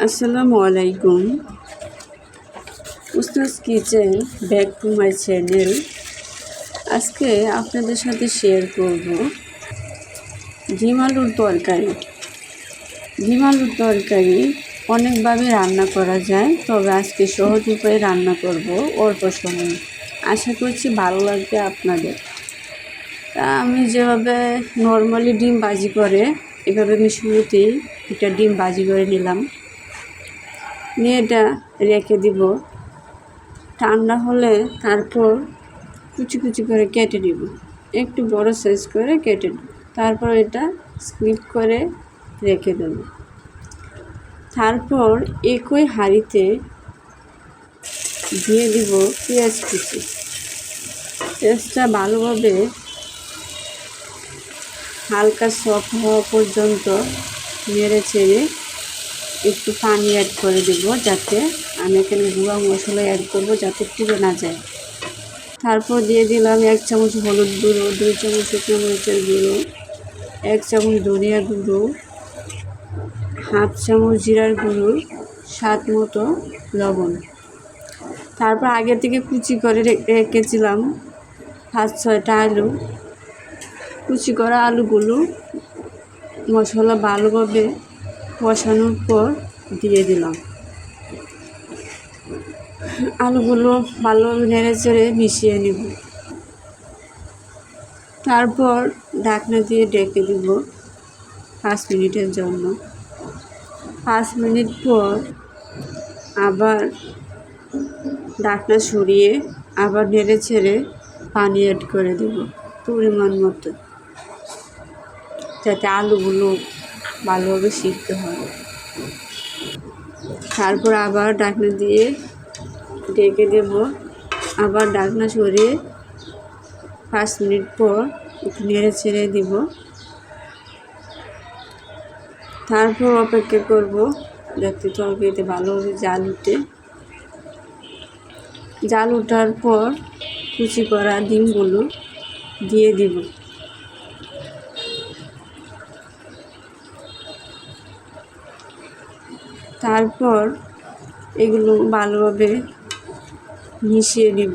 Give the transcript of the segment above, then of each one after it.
আসসালামু আলাইকুম। উস্তাজ kitchen back to my channel. আজকে আপনাদের সাথে শেয়ার করব ডিম আলুর তরকারি। ডিম আলুর তরকারি অনেকভাবে রান্না করা যায়, তবে আজকে সহজ উপায়ে রান্না করব অল্প সময়ে। আশা করছি ভালো লাগবে আপনাদের। তা আমি যেভাবে নর্মালি ডিম ভাজি করে, এভাবে আমি শুরুতেই একটা ডিম ভাজি করে নিলাম, নিয়ে এটা রেখে দিব। ঠান্ডা হলে তারপর কুচি কুচি করে কেটে নিব, একটু বড় সাইজ করে কেটে নেব। তারপর এটা স্কিপ করে রেখে দেব। তারপর একই হাঁড়িতে দিয়ে দিব পেঁয়াজ কুচি। পেঁয়াজটা ভালোভাবে হালকা সফট হওয়া পর্যন্ত নেড়ে চেড়ে একটু পানি অ্যাড করে দেব, যাতে আমি এখানে গুঁড়া মশলা অ্যাড করব যাতে পুড়ে না যায়। তারপর দিয়ে দিলাম 1 চামচ হলুদ গুঁড়ো, 2 চামচ শুকনো মরিচের গুঁড়ো, 1 চামচ ধনিয়া গুঁড়ো, 1/2 চামচ জিরার গুঁড়ো, স্বাদ মতো লবণ। তারপর আগে থেকে কুচি করে রেখেছিলাম 5-6টা আলু। কুচি করা আলুগুলো মশলা ভালোভাবে কষানোর পর দিয়ে দিলাম। আলুগুলো ভালোভাবে নেড়ে চেড়ে মিশিয়ে নেব। তারপর ঢাকনা দিয়ে ঢেকে দিব 5 মিনিটের জন্য। 5 মিনিট পর আবার ঢাকনা সরিয়ে আবার নেড়ে ছেড়ে পানি অ্যাড করে দেব পরিমাণ মতো, যাতে আলুগুলো ভালোভাবে সিদ্ধ হয়। তারপর আবার ঢাকনা দিয়ে ঢেকে দেব। আবার ঢাকনা সরিয়ে 5 মিনিট পর একটু নেড়ে ছেড়ে দিব। তারপর অপেক্ষা করব যাতে তরকারিতে ভালোভাবে জাল উঠে। জাল ওঠার পর কুচি করা ডিমগুলো দিয়ে দিব। তারপর এগুলো ভালোভাবে মিশিয়ে নিব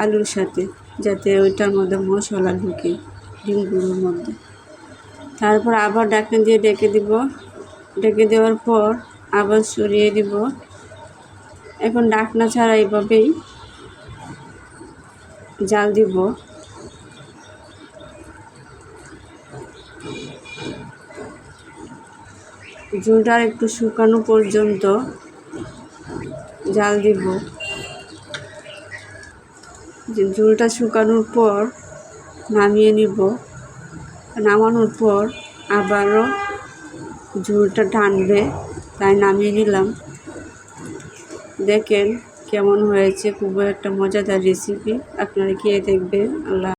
আলুর সাথে, যাতে ওইটার মধ্যে মশলা ঢুকে ডিমগুলোর মধ্যে। তারপর আবার ঢাকনা দিয়ে ঢেকে দিব। ঢেকে দেওয়ার পর আবার সরিয়ে দিব। এখন ঢাকনা ছাড়া এইভাবেই জাল দিব। ঝোলটা একটু শুকানো পর্যন্ত জাল দিব। ঝোলটা শুকানোর পর নামিয়ে নিব। নামানোর পর আবারও ঝোলটা টানবে, তাই নামিয়ে নিলাম। দেখেন কেমন হয়েছে, খুবই একটা মজাদার রেসিপি। আপনারা খেয়ে দেখবেন। আল্লাহ।